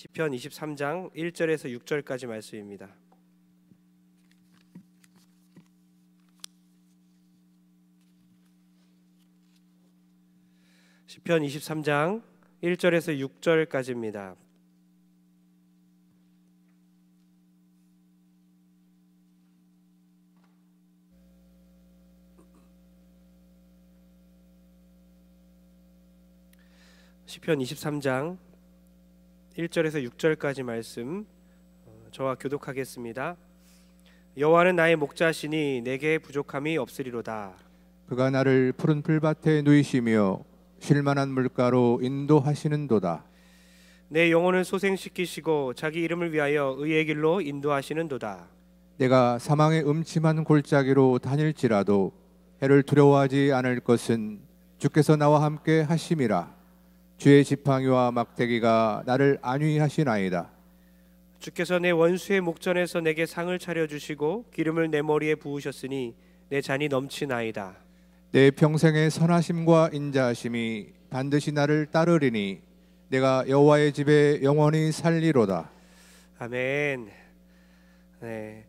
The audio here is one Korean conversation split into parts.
시편 23장 1절에서 6절까지 말씀입니다. 시편 23장 1절에서 6절까지입니다. 시편 23장 1절에서 6절까지 말씀 저와 교독하겠습니다. 여호와는 나의 목자시니 내게 부족함이 없으리로다. 그가 나를 푸른 풀밭에 누이시며 쉴만한 물가로 인도하시는도다. 내 영혼을 소생시키시고 자기 이름을 위하여 의의 길로 인도하시는도다. 내가 사망의 음침한 골짜기로 다닐지라도 해를 두려워하지 않을 것은 주께서 나와 함께 하심이라. 주의 지팡이와 막대기가 나를 안위하시나이다. 주께서 내 원수의 목전에서 내게 상을 차려주시고 기름을 내 머리에 부으셨으니 내 잔이 넘치나이다. 내 평생의 선하심과 인자하심이 반드시 나를 따르리니 내가 여호와의 집에 영원히 살리로다. 아멘. 네,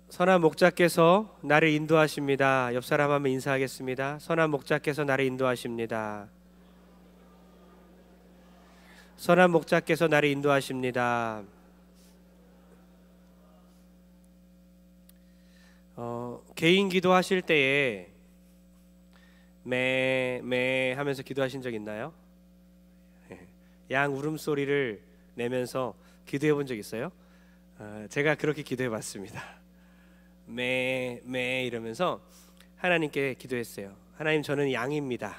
선한 목자께서 나를 인도하십니다. 옆 사람 한번 인사하겠습니다. 선한 목자께서 나를 인도하십니다. 선한 목자께서 나를 인도하십니다. 개인 기도하실 때에 매 하면서 기도하신 적 있나요? 양 울음소리를 내면서 기도해 본 적 있어요? 제가 그렇게 기도해 봤습니다. 매 이러면서 하나님께 기도했어요. 하나님, 저는 양입니다.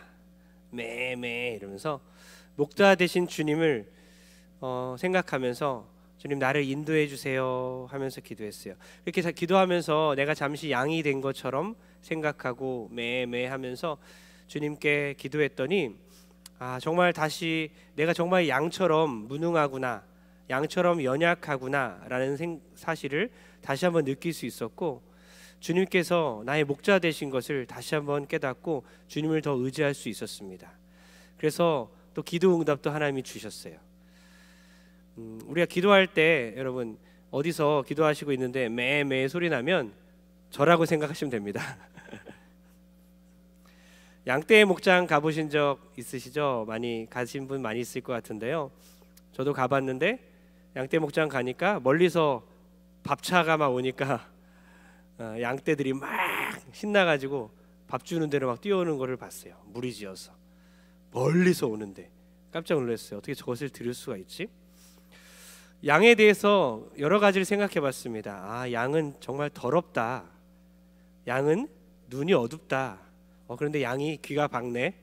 매 이러면서 목자 되신 주님을 생각하면서 주님 나를 인도해 주세요 하면서 기도했어요. 이렇게 기도하면서 내가 잠시 양이 된 것처럼 생각하고 매 하면서 주님께 기도했더니 정말 다시 내가 정말 양처럼 무능하구나, 양처럼 연약하구나 라는 사실을 다시 한번 느낄 수 있었고, 주님께서 나의 목자 되신 것을 다시 한번 깨닫고 주님을 더 의지할 수 있었습니다. 그래서 또 기도 응답도 하나님이 주셨어요. 우리가 기도할 때 여러분 어디서 기도하시고 있는데 매 소리 나면 저라고 생각하시면 됩니다. 양떼의 목장 가보신 적 있으시죠? 많이 가신 분 많이 있을 것 같은데요. 저도 가봤는데 양떼 목장 가니까 멀리서 밥차가 막 오니까 양떼들이 막 신나가지고 밥 주는 대로 막 뛰어오는 거를 봤어요. 무리지어서 멀리서 오는데 깜짝 놀랐어요. 어떻게 저것을 들을 수가 있지? 양에 대해서 여러 가지를 생각해 봤습니다. 양은 정말 더럽다. 양은 눈이 어둡다. 그런데 양이 귀가 밝네.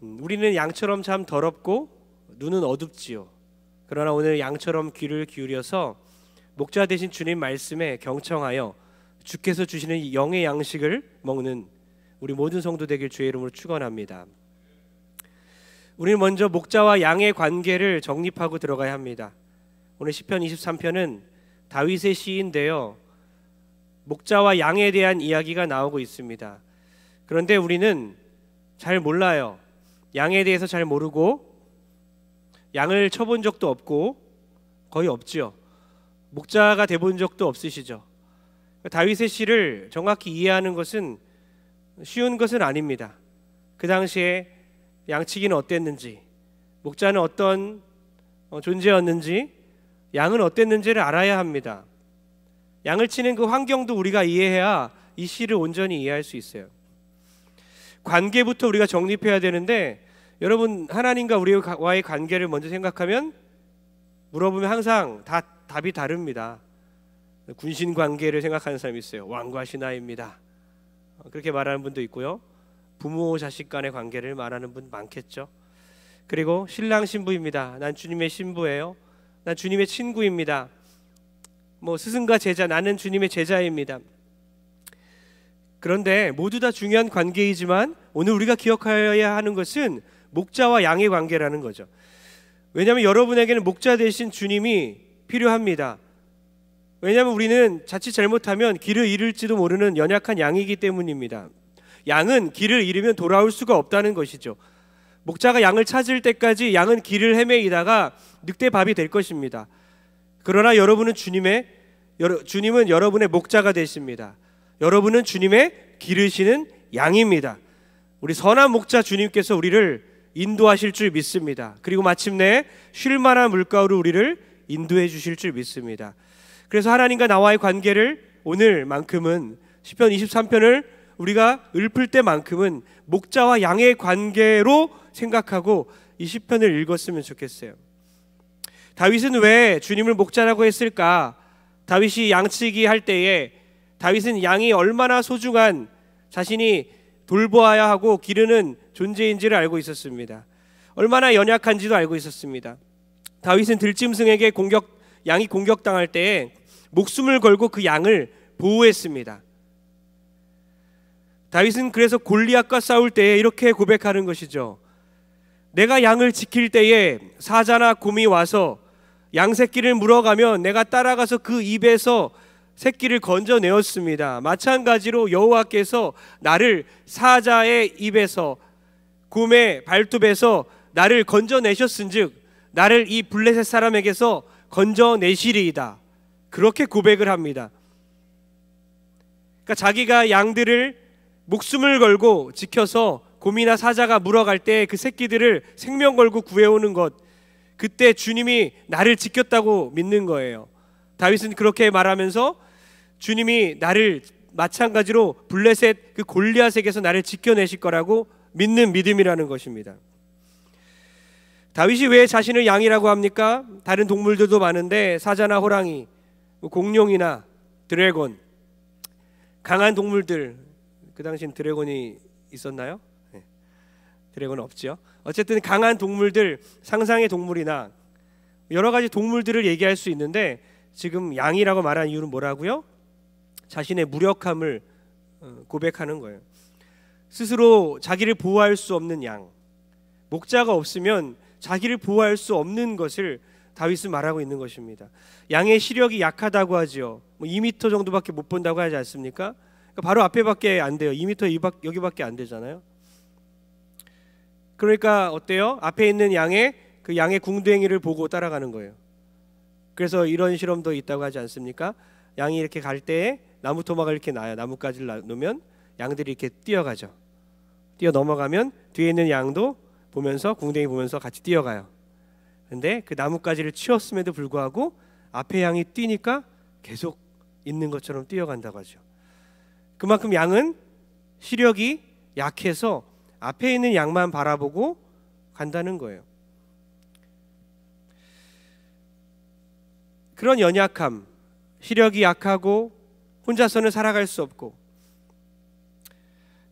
우리는 양처럼 참 더럽고 눈은 어둡지요. 그러나 오늘 양처럼 귀를 기울여서 목자 되신 주님 말씀에 경청하여 주께서 주시는 영의 양식을 먹는 우리 모든 성도 되길 주의 이름으로 축원합니다. 우리는 먼저 목자와 양의 관계를 정립하고 들어가야 합니다. 오늘 시편 23편은 다윗의 시인데요, 목자와 양에 대한 이야기가 나오고 있습니다. 그런데 우리는 잘 몰라요. 양에 대해서 잘 모르고 양을 쳐본 적도 없고 거의 없지요. 목자가 돼본 적도 없으시죠. 다윗의 시를 정확히 이해하는 것은 쉬운 것은 아닙니다. 그 당시에 양치기는 어땠는지, 목자는 어떤 존재였는지, 양은 어땠는지를 알아야 합니다. 양을 치는 그 환경도 우리가 이해해야 이 시를 온전히 이해할 수 있어요. 관계부터 우리가 정립해야 되는데, 여러분 하나님과 우리와의 관계를 먼저 생각하면 물어보면 항상 다 답이 다릅니다. 군신 관계를 생각하는 사람이 있어요. 왕과 신하입니다. 그렇게 말하는 분도 있고요. 부모 자식 간의 관계를 말하는 분 많겠죠. 그리고 신랑 신부입니다. 난 주님의 신부예요. 난 주님의 친구입니다. 스승과 제자, 나는 주님의 제자입니다. 그런데 모두 다 중요한 관계이지만 오늘 우리가 기억해야 하는 것은 목자와 양의 관계라는 거죠. 왜냐하면 여러분에게는 목자 되신 주님이 필요합니다. 왜냐하면 우리는 자칫 잘못하면 길을 잃을지도 모르는 연약한 양이기 때문입니다. 양은 길을 잃으면 돌아올 수가 없다는 것이죠. 목자가 양을 찾을 때까지 양은 길을 헤매이다가 늑대밥이 될 것입니다. 그러나 주님은 여러분의 목자가 되십니다. 여러분은 주님의 기르시는 양입니다. 우리 선한 목자 주님께서 우리를 인도하실 줄 믿습니다. 그리고 마침내 쉴 만한 물가로 우리를 인도해 주실 줄 믿습니다. 그래서 하나님과 나와의 관계를 오늘만큼은 시편 23편을 우리가 읊을 때만큼은 목자와 양의 관계로 생각하고 이 시편을 읽었으면 좋겠어요. 다윗은 왜 주님을 목자라고 했을까? 다윗이 양치기 할 때에 다윗은 양이 얼마나 소중한, 자신이 돌보아야 하고 기르는 존재인지를 알고 있었습니다. 얼마나 연약한지도 알고 있었습니다. 다윗은 들짐승에게 양이 공격당할 때에 목숨을 걸고 그 양을 보호했습니다. 다윗은 그래서 골리앗과 싸울 때에 이렇게 고백하는 것이죠. 내가 양을 지킬 때에 사자나 곰이 와서 양 새끼를 물어가면 내가 따라가서 그 입에서 새끼를 건져내었습니다. 마찬가지로 여호와께서 나를 사자의 입에서, 곰의 발톱에서 나를 건져내셨은즉 나를 이 블레셋 사람에게서 건져내시리이다. 그렇게 고백을 합니다. 그러니까 자기가 양들을 목숨을 걸고 지켜서 곰이나 사자가 물어갈 때 그 새끼들을 생명 걸고 구해오는 것, 그때 주님이 나를 지켰다고 믿는 거예요. 다윗은 그렇게 말하면서 주님이 나를 마찬가지로 블레셋 그 골리앗에게서 나를 지켜내실 거라고 믿는 믿음이라는 것입니다. 다윗이 왜 자신을 양이라고 합니까? 다른 동물들도 많은데 사자나 호랑이, 공룡이나 드래곤, 강한 동물들, 그 당시엔 드래곤이 있었나요? 네. 드래곤은 없죠. 어쨌든 강한 동물들, 상상의 동물이나 여러 가지 동물들을 얘기할 수 있는데 지금 양이라고 말한 이유는 뭐라고요? 자신의 무력함을 고백하는 거예요. 스스로 자기를 보호할 수 없는 양, 목자가 없으면 자기를 보호할 수 없는 것을 다윗은 말하고 있는 것입니다. 양의 시력이 약하다고 하지요. 2m 정도밖에 못 본다고 하지 않습니까? 그러니까 바로 앞에밖에 안 돼요. 2m 여기밖에 안 되잖아요. 그러니까 어때요? 앞에 있는 그 양의 궁둥이를 보고 따라가는 거예요. 그래서 이런 실험도 있다고 하지 않습니까? 양이 이렇게 갈 때에 나무 토막을 이렇게 놔요. 나뭇가지를 놓으면 양들이 이렇게 뛰어가죠. 뛰어 넘어가면 뒤에 있는 양도 보면서, 궁둥이 보면서 같이 뛰어가요. 근데 그 나뭇가지를 치웠음에도 불구하고 앞에 양이 뛰니까 계속 있는 것처럼 뛰어간다고 하죠. 그만큼 양은 시력이 약해서 앞에 있는 양만 바라보고 간다는 거예요. 그런 연약함, 시력이 약하고 혼자서는 살아갈 수 없고,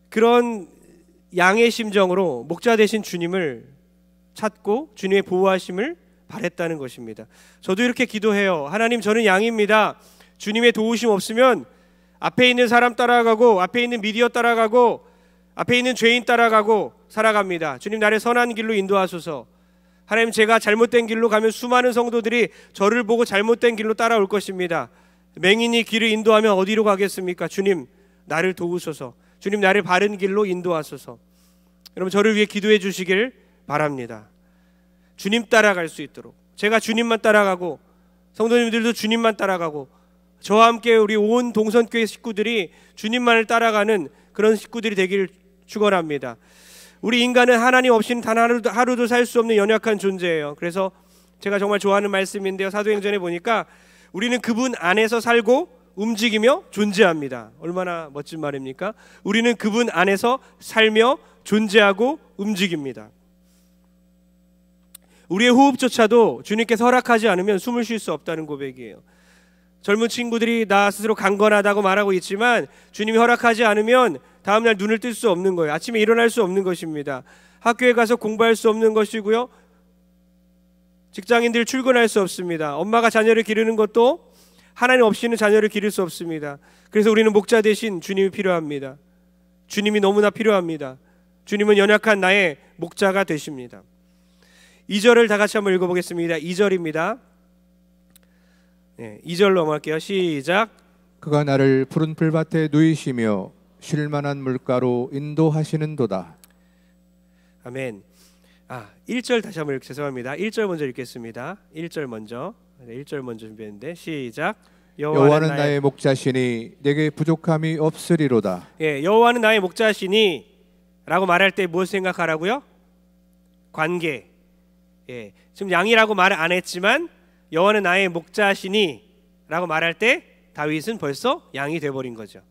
그런 양의 심정으로 목자 되신 주님을 찾고 주님의 보호하심을 바랬다는 것입니다. 저도 이렇게 기도해요. 하나님, 저는 양입니다. 주님의 도우심 없으면 앞에 있는 사람 따라가고, 앞에 있는 미디어 따라가고, 앞에 있는 죄인 따라가고 살아갑니다. 주님, 나를 선한 길로 인도하소서. 하나님, 제가 잘못된 길로 가면 수많은 성도들이 저를 보고 잘못된 길로 따라올 것입니다. 맹인이 길을 인도하면 어디로 가겠습니까? 주님, 나를 도우소서. 주님, 나를 바른 길로 인도하소서. 여러분, 저를 위해 기도해 주시길 바랍니다. 주님 따라갈 수 있도록, 제가 주님만 따라가고 성도님들도 주님만 따라가고, 저와 함께 우리 온 동선교회 식구들이 주님만을 따라가는 그런 식구들이 되기를 축원합니다. 우리 인간은 하나님 없이는 단 하루도 살 수 없는 연약한 존재예요. 그래서 제가 정말 좋아하는 말씀인데요, 사도행전에 보니까 우리는 그분 안에서 살고 움직이며 존재합니다. 얼마나 멋진 말입니까? 우리는 그분 안에서 살며 존재하고 움직입니다. 우리의 호흡조차도 주님께서 허락하지 않으면 숨을 쉴 수 없다는 고백이에요. 젊은 친구들이 나 스스로 강건하다고 말하고 있지만 주님이 허락하지 않으면 다음날 눈을 뜰 수 없는 거예요. 아침에 일어날 수 없는 것입니다. 학교에 가서 공부할 수 없는 것이고요, 직장인들 출근할 수 없습니다. 엄마가 자녀를 기르는 것도 하나님 없이는 자녀를 기를 수 없습니다. 그래서 우리는 목자 대신 주님이 필요합니다. 주님이 너무나 필요합니다. 주님은 연약한 나의 목자가 되십니다. 2절을 다 같이 한번 읽어보겠습니다. 2절입니다. 네, 2절 넘어갈게요. 시작. 그가 나를 푸른 풀밭에 누이시며 쉴만한 물가로 인도하시는도다. 아멘. 1절 다시 한번 죄송합니다. 1절 먼저 읽겠습니다. 1절 먼저. 1절 먼저 준비했는데 시작. 여호와는 나의 목자시니 내게 부족함이 없으리로다. 예, 여호와는 나의 목자시니 라고 말할 때 무엇 생각하라고요? 관계. 예, 지금 양이라고 말을 안 했지만 여호와는 나의 목자시니 라고 말할 때 다윗은 벌써 양이 돼버린 거죠.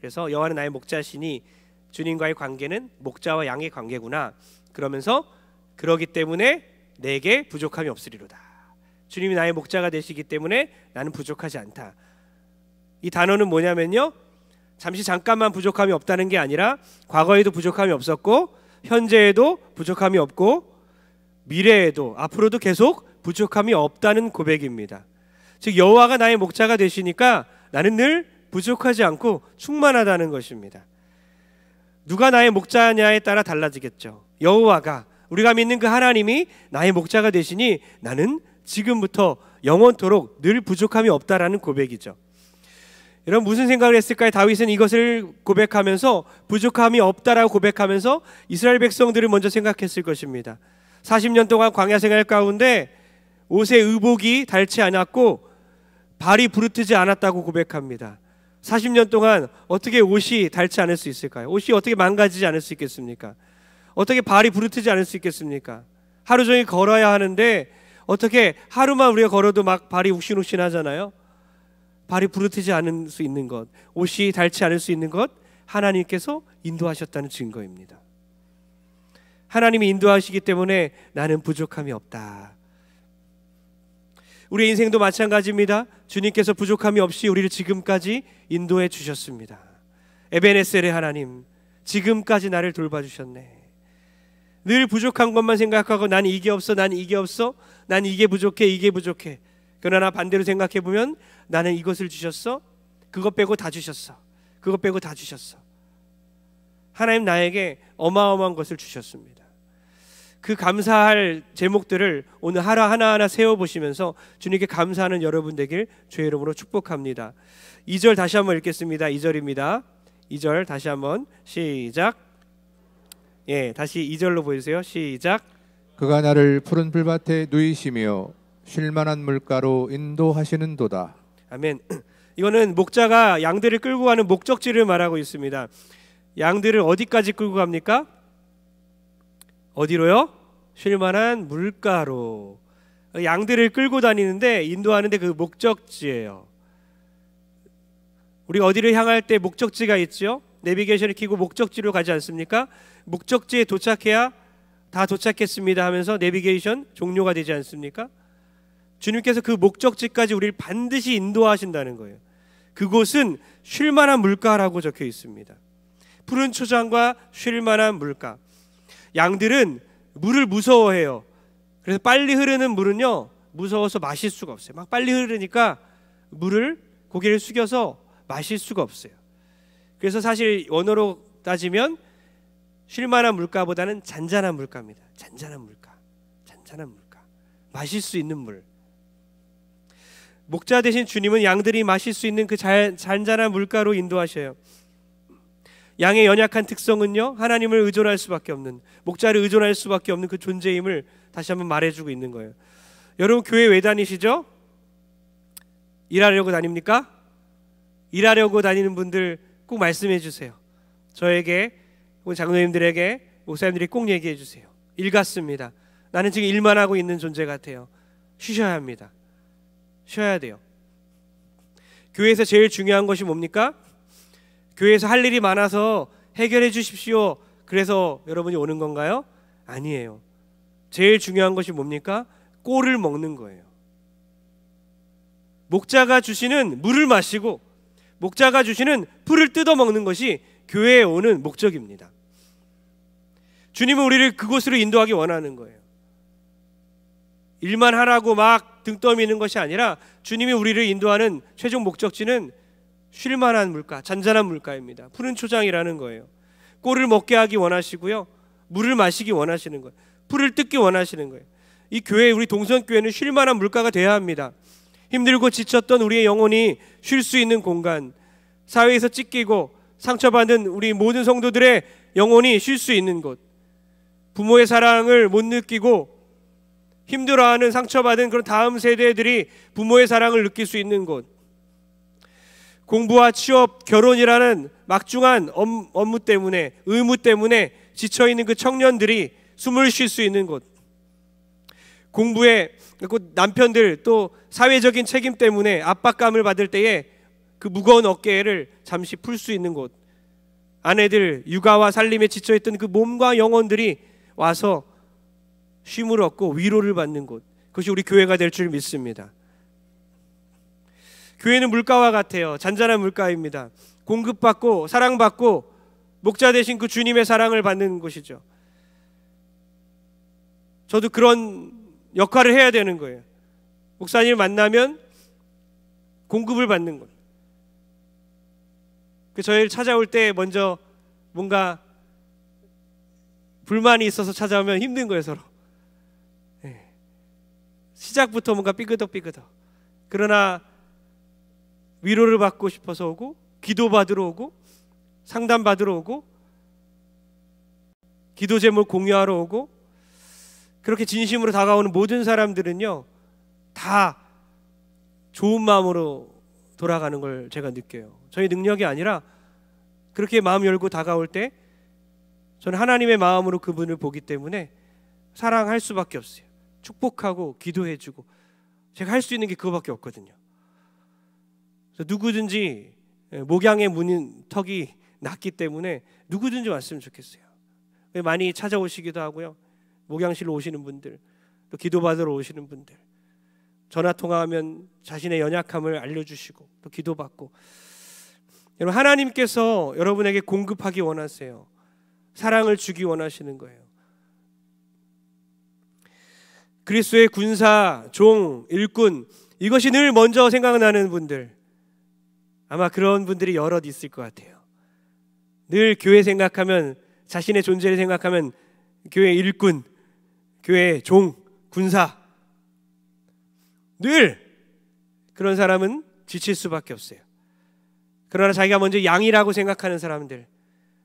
그래서 여호와는 나의 목자시니 주님과의 관계는 목자와 양의 관계구나. 그러면서 그러기 때문에 내게 부족함이 없으리로다. 주님이 나의 목자가 되시기 때문에 나는 부족하지 않다. 이 단어는 뭐냐면요, 잠깐만 부족함이 없다는 게 아니라 과거에도 부족함이 없었고 현재에도 부족함이 없고 미래에도 앞으로도 계속 부족함이 없다는 고백입니다. 즉 여호와가 나의 목자가 되시니까 나는 늘 부족하지 않고 충만하다는 것입니다. 누가 나의 목자냐에 따라 달라지겠죠. 여호와가, 우리가 믿는 그 하나님이 나의 목자가 되시니 나는 지금부터 영원토록 늘 부족함이 없다라는 고백이죠. 여러분 무슨 생각을 했을까요? 다윗은 이것을 고백하면서 부족함이 없다라고 고백하면서 이스라엘 백성들을 먼저 생각했을 것입니다. 40년 동안 광야 생활 가운데 옷의 의복이 닳지 않았고 발이 부르트지 않았다고 고백합니다. 40년 동안 어떻게 옷이 닳지 않을 수 있을까요? 옷이 어떻게 망가지지 않을 수 있겠습니까? 어떻게 발이 부르트지 않을 수 있겠습니까? 하루 종일 걸어야 하는데 어떻게 하루만 우리가 걸어도 막 발이 욱신욱신 하잖아요. 발이 부르트지 않을 수 있는 것, 옷이 닳지 않을 수 있는 것, 하나님께서 인도하셨다는 증거입니다. 하나님이 인도하시기 때문에 나는 부족함이 없다. 우리의 인생도 마찬가지입니다. 주님께서 부족함이 없이 우리를 지금까지 인도해 주셨습니다. 에베네셀의 하나님, 지금까지 나를 돌봐주셨네. 늘 부족한 것만 생각하고 난 이게 없어, 난 이게 없어, 난 이게 부족해, 이게 부족해. 그러나 반대로 생각해보면 나는 이것을 주셨어, 그것 빼고 다 주셨어, 그것 빼고 다 주셨어. 하나님 나에게 어마어마한 것을 주셨습니다. 그 감사할 제목들을 오늘 하나하나 세워보시면서 주님께 감사하는 여러분 되길 주의 이름으로 축복합니다. 2절 다시 한번 읽겠습니다. 2절입니다. 2절 다시 한번 시작. 예, 다시 2절로 보여주세요. 시작. 그가 나를 푸른 풀밭에 누이시며 쉴만한 물가로 인도하시는도다. 아멘. 이거는 목자가 양들을 끌고 가는 목적지를 말하고 있습니다. 양들을 어디까지 끌고 갑니까? 어디로요? 쉴만한 물가로. 양들을 끌고 다니는데 인도하는데 그 목적지예요. 우리가 어디를 향할 때 목적지가 있죠? 내비게이션을 켜고 목적지로 가지 않습니까? 목적지에 도착해야 다 도착했습니다 하면서 내비게이션 종료가 되지 않습니까? 주님께서 그 목적지까지 우리를 반드시 인도하신다는 거예요. 그곳은 쉴만한 물가라고 적혀 있습니다. 푸른 초장과 쉴만한 물가. 양들은 물을 무서워해요. 그래서 빨리 흐르는 물은요 무서워서 마실 수가 없어요. 막 빨리 흐르니까 물을 고개를 숙여서 마실 수가 없어요. 그래서 사실 원어로 따지면 쉴만한 물가보다는 잔잔한 물가입니다. 잔잔한 물가, 잔잔한 물가, 마실 수 있는 물. 목자 되신 주님은 양들이 마실 수 있는 그 잔잔한 물가로 인도하셔요. 양의 연약한 특성은요 하나님을 의존할 수밖에 없는, 목자를 의존할 수밖에 없는 그 존재임을 다시 한번 말해주고 있는 거예요. 여러분 교회 왜 다니시죠? 일하려고 다닙니까? 일하려고 다니는 분들 꼭 말씀해 주세요. 저에게, 장로님들에게, 목사님들이 꼭 얘기해 주세요. 일 같습니다. 나는 지금 일만 하고 있는 존재 같아요. 쉬셔야 합니다. 쉬어야 돼요. 교회에서 제일 중요한 것이 뭡니까? 교회에서 할 일이 많아서 해결해 주십시오. 그래서 여러분이 오는 건가요? 아니에요. 제일 중요한 것이 뭡니까? 꼴을 먹는 거예요. 목자가 주시는 물을 마시고 목자가 주시는 풀을 뜯어 먹는 것이 교회에 오는 목적입니다. 주님은 우리를 그곳으로 인도하기 원하는 거예요. 일만 하라고 막 등 떠미는 것이 아니라 주님이 우리를 인도하는 최종 목적지는 쉴만한 물가, 잔잔한 물가입니다. 푸른 초장이라는 거예요. 꼴을 먹게 하기 원하시고요, 물을 마시기 원하시는 거예요. 풀을 뜯기 원하시는 거예요. 이 교회, 우리 동선교회는 쉴만한 물가가 돼야 합니다. 힘들고 지쳤던 우리의 영혼이 쉴 수 있는 공간, 사회에서 찢기고 상처받은 우리 모든 성도들의 영혼이 쉴 수 있는 곳, 부모의 사랑을 못 느끼고 힘들어하는 상처받은 그런 다음 세대들이 부모의 사랑을 느낄 수 있는 곳, 공부와 취업, 결혼이라는 막중한 업무 때문에, 의무 때문에 지쳐있는 그 청년들이 숨을 쉴 수 있는 곳, 공부에 남편들 또 사회적인 책임 때문에 압박감을 받을 때에 그 무거운 어깨를 잠시 풀 수 있는 곳, 아내들 육아와 살림에 지쳐있던 그 몸과 영혼들이 와서 쉼을 얻고 위로를 받는 곳, 그것이 우리 교회가 될 줄 믿습니다. 교회는 물가와 같아요. 잔잔한 물가입니다. 공급받고 사랑받고 목자 되신 그 주님의 사랑을 받는 곳이죠. 저도 그런 역할을 해야 되는 거예요. 목사님을 만나면 공급을 받는 것. 저희를 찾아올 때 먼저 뭔가 불만이 있어서 찾아오면 힘든 거예요, 서로. 시작부터 뭔가 삐그덕삐그덕. 그러나 위로를 받고 싶어서 오고, 기도받으러 오고, 상담받으러 오고, 기도 제목 공유하러 오고, 그렇게 진심으로 다가오는 모든 사람들은요, 다 좋은 마음으로 돌아가는 걸 제가 느껴요. 저희 능력이 아니라 그렇게 마음 열고 다가올 때 저는 하나님의 마음으로 그분을 보기 때문에 사랑할 수밖에 없어요. 축복하고 기도해주고, 제가 할 수 있는 게 그거밖에 없거든요. 그래서 누구든지 목양의 문턱이 낮기 때문에 누구든지 왔으면 좋겠어요. 많이 찾아오시기도 하고요. 목양실로 오시는 분들, 또 기도받으러 오시는 분들, 전화 통화하면 자신의 연약함을 알려주시고 또 기도받고. 여러분, 하나님께서 여러분에게 공급하기 원하세요. 사랑을 주기 원하시는 거예요. 그리스도의 군사, 종, 일꾼, 이것이 늘 먼저 생각나는 분들, 아마 그런 분들이 여럿 있을 것 같아요. 늘 교회 생각하면, 자신의 존재를 생각하면 교회 일꾼, 교회 종, 군사, 늘 그런 사람은 지칠 수밖에 없어요. 그러나 자기가 먼저 양이라고 생각하는 사람들,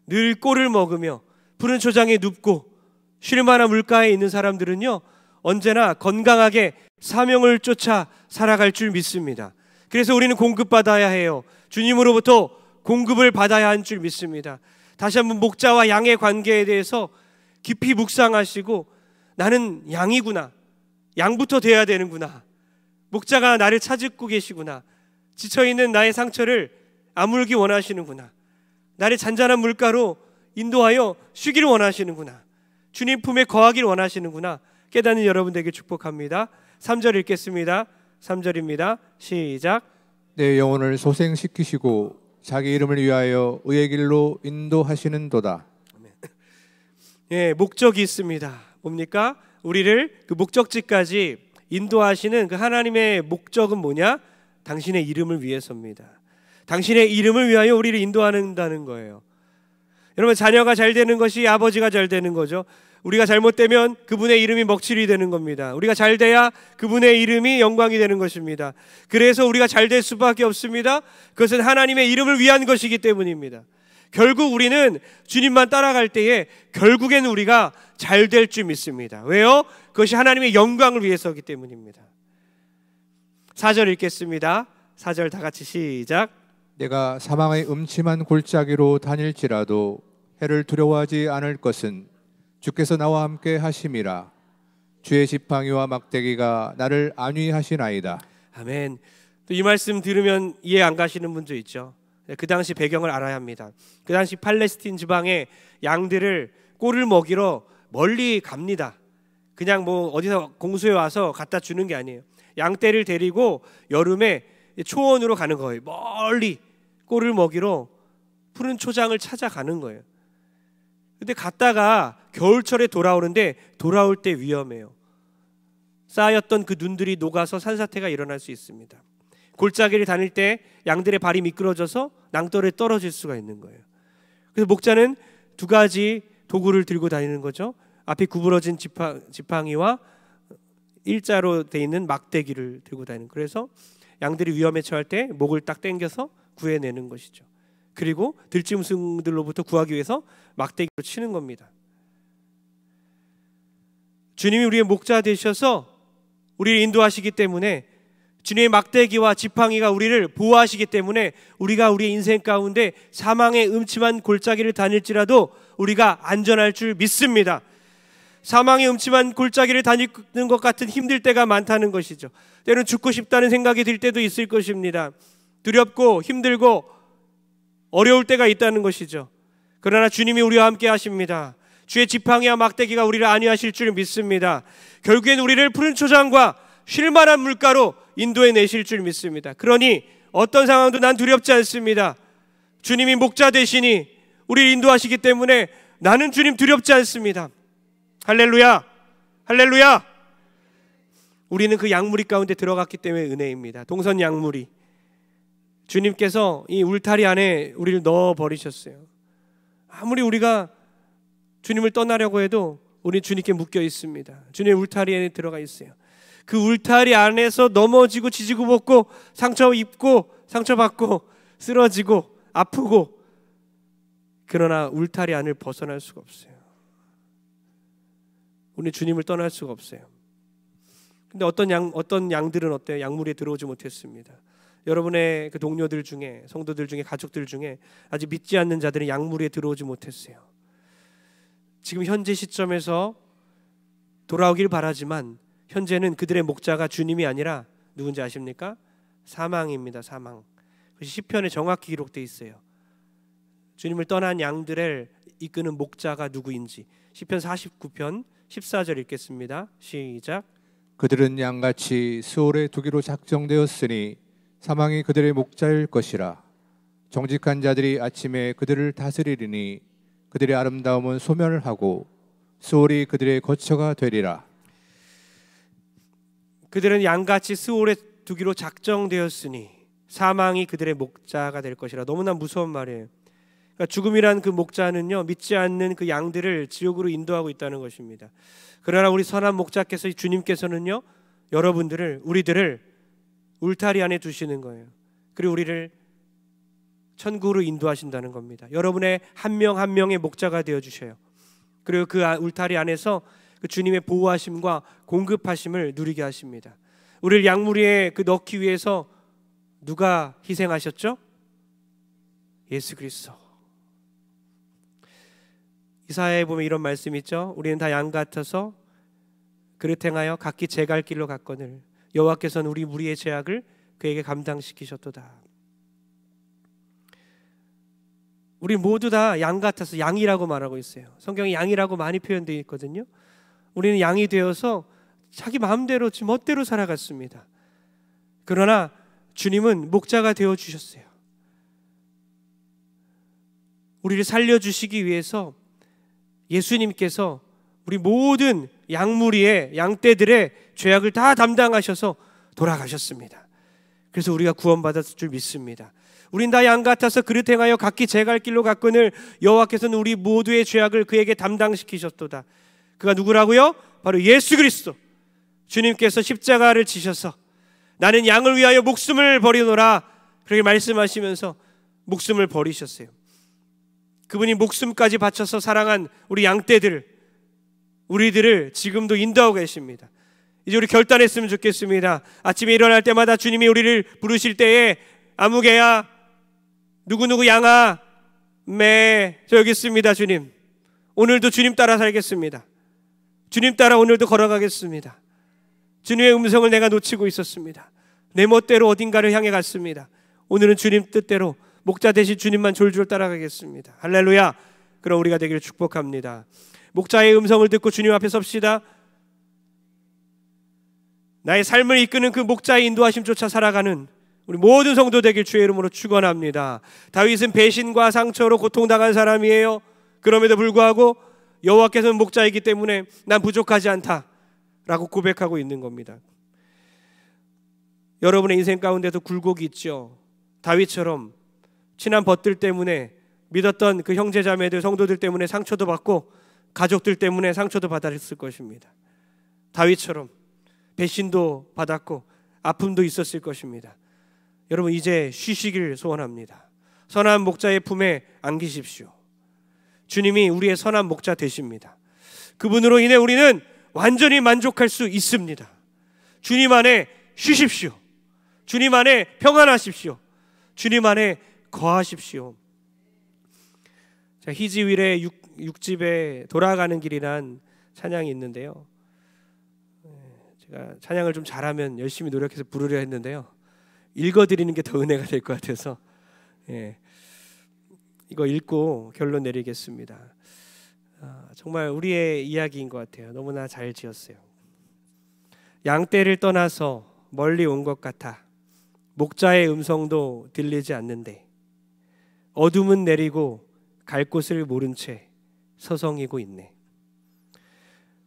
늘 꼴을 먹으며 푸른 초장에 눕고 쉴 만한 물가에 있는 사람들은요, 언제나 건강하게 사명을 쫓아 살아갈 줄 믿습니다. 그래서 우리는 공급받아야 해요. 주님으로부터 공급을 받아야 한 줄 믿습니다. 다시 한번 목자와 양의 관계에 대해서 깊이 묵상하시고, 나는 양이구나, 양부터 돼야 되는구나, 목자가 나를 찾고 계시구나, 지쳐있는 나의 상처를 아물기 원하시는구나, 나를 잔잔한 물가로 인도하여 쉬기를 원하시는구나, 주님 품에 거하기를 원하시는구나 깨닫는 여러분 되길 축복합니다. 3절 읽겠습니다. 3절입니다. 시작. 내 영혼을 소생시키시고 자기 이름을 위하여 의의 길로 인도하시는도다. 예, 목적이 있습니다. 뭡니까? 우리를 그 목적지까지 인도하시는 그 하나님의 목적은 뭐냐? 당신의 이름을 위해서입니다. 당신의 이름을 위하여 우리를 인도한다는 거예요. 여러분, 자녀가 잘 되는 것이 아버지가 잘 되는 거죠. 우리가 잘못되면 그분의 이름이 먹칠이 되는 겁니다. 우리가 잘 돼야 그분의 이름이 영광이 되는 것입니다. 그래서 우리가 잘 될 수밖에 없습니다. 그것은 하나님의 이름을 위한 것이기 때문입니다. 결국 우리는 주님만 따라갈 때에 결국엔 우리가 잘 될 줄 믿습니다. 왜요? 그것이 하나님의 영광을 위해서이기 때문입니다. 4절 읽겠습니다. 4절 다 같이 시작. 내가 사망의 음침한 골짜기로 다닐지라도 해를 두려워하지 않을 것은 주께서 나와 함께 하심이라. 주의 지팡이와 막대기가 나를 안위하시나이다. 아멘. 또 이 말씀 들으면 이해 안 가시는 분도 있죠. 그 당시 배경을 알아야 합니다. 그 당시 팔레스틴 지방에 양들을 꼴을 먹이러 멀리 갑니다. 그냥 뭐 어디서 공수해 와서 갖다 주는 게 아니에요. 양떼를 데리고 여름에 초원으로 가는 거예요. 멀리 꼴을 먹이러 푸른 초장을 찾아가는 거예요. 근데 갔다가 겨울철에 돌아오는데 돌아올 때 위험해요. 쌓였던 그 눈들이 녹아서 산사태가 일어날 수 있습니다. 골짜기를 다닐 때 양들의 발이 미끄러져서 낭떠러에 떨어질 수가 있는 거예요. 그래서 목자는 두 가지 도구를 들고 다니는 거죠. 앞에 구부러진 지팡이와 일자로 돼 있는 막대기를 들고 다니는. 그래서 양들이 위험에 처할 때 목을 딱 당겨서 구해내는 것이죠. 그리고 들짐승들로부터 구하기 위해서 막대기로 치는 겁니다. 주님이 우리의 목자 되셔서 우리를 인도하시기 때문에, 주님의 막대기와 지팡이가 우리를 보호하시기 때문에 우리가 우리의 인생 가운데 사망의 음침한 골짜기를 다닐지라도 우리가 안전할 줄 믿습니다. 사망의 음침한 골짜기를 다니는 것 같은 힘들 때가 많다는 것이죠. 때로는 죽고 싶다는 생각이 들 때도 있을 것입니다. 두렵고 힘들고 어려울 때가 있다는 것이죠. 그러나 주님이 우리와 함께 하십니다. 주의 지팡이와 막대기가 우리를 안위하실 줄 믿습니다. 결국엔 우리를 푸른 초장과 쉴만한 물가로 인도해 내실 줄 믿습니다. 그러니 어떤 상황도 난 두렵지 않습니다. 주님이 목자 되시니 우리를 인도하시기 때문에 나는 주님 두렵지 않습니다. 할렐루야, 할렐루야. 우리는 그 양무리 가운데 들어갔기 때문에 은혜입니다. 동선 양무리. 주님께서 이 울타리 안에 우리를 넣어버리셨어요. 아무리 우리가 주님을 떠나려고 해도 우리 주님께 묶여 있습니다. 주님의 울타리 안에 들어가 있어요. 그 울타리 안에서 넘어지고 지지고 볶고 상처 입고 상처받고 쓰러지고 아프고, 그러나 울타리 안을 벗어날 수가 없어요. 우리 주님을 떠날 수가 없어요. 근데 어떤 양들은 어때요? 양무리에 들어오지 못했습니다. 여러분의 그 동료들 중에, 성도들 중에, 가족들 중에 아직 믿지 않는 자들은 양무리에 들어오지 못했어요. 지금 현재 시점에서 돌아오길 바라지만 현재는 그들의 목자가 주님이 아니라 누군지 아십니까? 사망입니다. 사망. 그것이 시편에 정확히 기록되어 있어요. 주님을 떠난 양들을 이끄는 목자가 누구인지. 시편 49편 14절 읽겠습니다. 시작. 그들은 양같이 수월에 두기로 작정되었으니 사망이 그들의 목자일 것이라. 정직한 자들이 아침에 그들을 다스리리니 그들의 아름다움은 소멸하고 수월이 그들의 거처가 되리라. 그들은 양같이 수월에 두기로 작정되었으니 사망이 그들의 목자가 될 것이라. 너무나 무서운 말이에요. 그러니까 죽음이란 그 목자는요, 믿지 않는 그 양들을 지옥으로 인도하고 있다는 것입니다. 그러나 우리 선한 목자께서, 주님께서는요, 여러분들을, 우리들을 울타리 안에 두시는 거예요. 그리고 우리를 천국으로 인도하신다는 겁니다. 여러분의 한 명 한 명의 목자가 되어 주셔요. 그리고 그 울타리 안에서 그 주님의 보호하심과 공급하심을 누리게 하십니다. 우리를 양무리에 그 넣기 위해서 누가 희생하셨죠? 예수 그리스도. 이사야에 보면 이런 말씀이 있죠. 우리는 다 양 같아서 그릇 행하여 각기 제 갈 길로 갔거늘 여호와께서는 우리 무리의 죄악을 그에게 감당시키셨도다. 우리 모두 다 양 같아서, 양이라고 말하고 있어요. 성경에 양이라고 많이 표현되어 있거든요. 우리는 양이 되어서 자기 마음대로, 지 멋대로 살아갔습니다. 그러나 주님은 목자가 되어 주셨어요. 우리를 살려주시기 위해서 예수님께서 우리 모든 양무리의, 양떼들의 죄악을 다 담당하셔서 돌아가셨습니다. 그래서 우리가 구원받았을 줄 믿습니다. 우린 다 양 같아서 그릇 행하여 각기 제 갈 길로 갔거늘 여호와께서는 우리 모두의 죄악을 그에게 담당시키셨도다. 그가 누구라고요? 바로 예수 그리스도. 주님께서 십자가를 지셔서 나는 양을 위하여 목숨을 버리노라 그렇게 말씀하시면서 목숨을 버리셨어요. 그분이 목숨까지 바쳐서 사랑한 우리 양떼들, 우리들을 지금도 인도하고 계십니다. 이제 우리 결단했으면 좋겠습니다. 아침에 일어날 때마다 주님이 우리를 부르실 때에 아무개야, 누구누구 양아, 저 여기 있습니다. 주님, 오늘도 주님 따라 살겠습니다. 주님 따라 오늘도 걸어가겠습니다. 주님의 음성을 내가 놓치고 있었습니다. 내 멋대로 어딘가를 향해 갔습니다. 오늘은 주님 뜻대로 목자 되신 주님만 졸졸 따라가겠습니다. 할렐루야. 그럼 우리가 되기를 축복합니다. 목자의 음성을 듣고 주님 앞에 섭시다. 나의 삶을 이끄는 그 목자의 인도하심 쫓아 살아가는 우리 모든 성도 되길 주의 이름으로 축원합니다. 다윗은 배신과 상처로 고통당한 사람이에요. 그럼에도 불구하고 여호와께서는 목자이기 때문에 난 부족하지 않다라고 고백하고 있는 겁니다. 여러분의 인생 가운데도 굴곡이 있죠. 다윗처럼 친한 벗들 때문에, 믿었던 그 형제자매들, 성도들 때문에 상처도 받고 가족들 때문에 상처도 받았을 것입니다. 다윗처럼 배신도 받았고 아픔도 있었을 것입니다. 여러분, 이제 쉬시길 소원합니다. 선한 목자의 품에 안기십시오. 주님이 우리의 선한 목자 되십니다. 그분으로 인해 우리는 완전히 만족할 수 있습니다. 주님 안에 쉬십시오. 주님 안에 평안하십시오. 주님 안에 거하십시오. 자, 히지윌의 6집에 돌아가는 길이란 찬양이 있는데요. 제가 찬양을 좀 잘하면 열심히 노력해서 부르려 했는데요. 읽어드리는 게 더 은혜가 될 것 같아서 이거 읽고 결론 내리겠습니다. 정말 우리의 이야기인 것 같아요. 너무나 잘 지었어요. 양떼를 떠나서 멀리 온 것 같아 목자의 음성도 들리지 않는데 어둠은 내리고 갈 곳을 모른 채 서성이고 있네.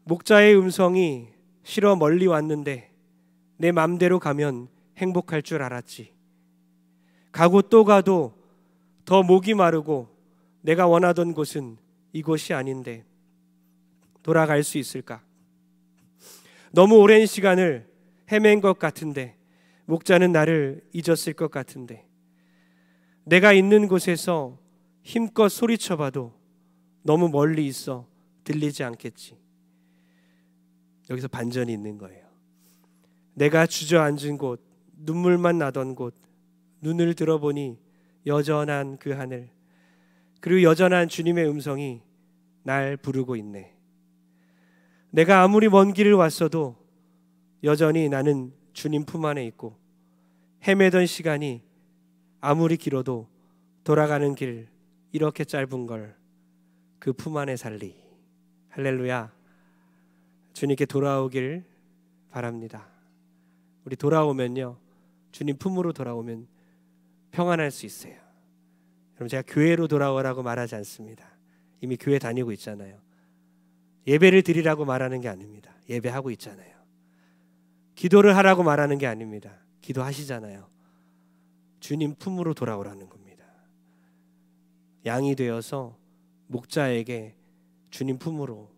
목자의 음성이 싫어 멀리 왔는데 내 맘대로 가면 행복할 줄 알았지. 가고 또 가도 더 목이 마르고 내가 원하던 곳은 이곳이 아닌데 돌아갈 수 있을까? 너무 오랜 시간을 헤맨 것 같은데 목자는 나를 잊었을 것 같은데 내가 있는 곳에서 힘껏 소리쳐봐도 너무 멀리 있어 들리지 않겠지. 여기서 반전이 있는 거예요. 내가 주저앉은 곳, 눈물만 나던 곳, 눈을 들어보니 여전한 그 하늘, 그리고 여전한 주님의 음성이 날 부르고 있네. 내가 아무리 먼 길을 왔어도 여전히 나는 주님 품 안에 있고 헤매던 시간이 아무리 길어도 돌아가는 길 이렇게 짧은 걸 그 품 안에 살리. 할렐루야. 주님께 돌아오길 바랍니다. 우리 돌아오면요, 주님 품으로 돌아오면 평안할 수 있어요. 여러분, 제가 교회로 돌아오라고 말하지 않습니다. 이미 교회 다니고 있잖아요. 예배를 드리라고 말하는 게 아닙니다. 예배하고 있잖아요. 기도를 하라고 말하는 게 아닙니다. 기도하시잖아요. 주님 품으로 돌아오라는 겁니다. 양이 되어서 목자에게 주님 품으로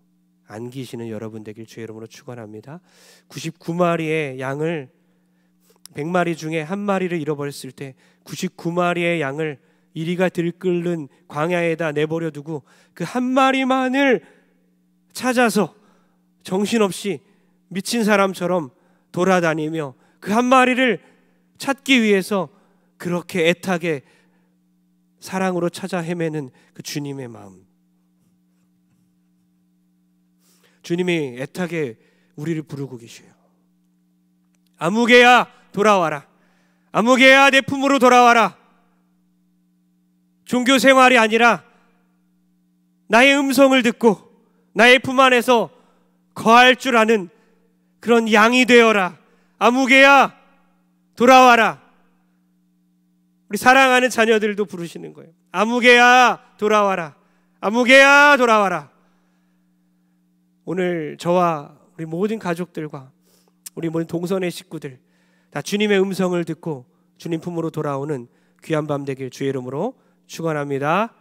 안기시는 여러분 되길 주의 이름으로 축원합니다. 99마리의 양을 100마리 중에 한 마리를 잃어버렸을 때 99마리의 양을 이리가 들끓는 광야에다 내버려 두고 그 한 마리만을 찾아서 정신없이 미친 사람처럼 돌아다니며 그 한 마리를 찾기 위해서 그렇게 애타게 사랑으로 찾아 헤매는 그 주님의 마음. 주님이 애타게 우리를 부르고 계셔요. 아무개야 돌아와라. 아무개야 내 품으로 돌아와라. 종교 생활이 아니라 나의 음성을 듣고 나의 품 안에서 거할 줄 아는 그런 양이 되어라. 아무개야 돌아와라. 우리 사랑하는 자녀들도 부르시는 거예요. 아무개야 돌아와라. 아무개야 돌아와라. 오늘 저와 우리 모든 가족들과 우리 모든 동선의 식구들 다 주님의 음성을 듣고 주님 품으로 돌아오는 귀한 밤 되길 주의 이름으로 축원합니다.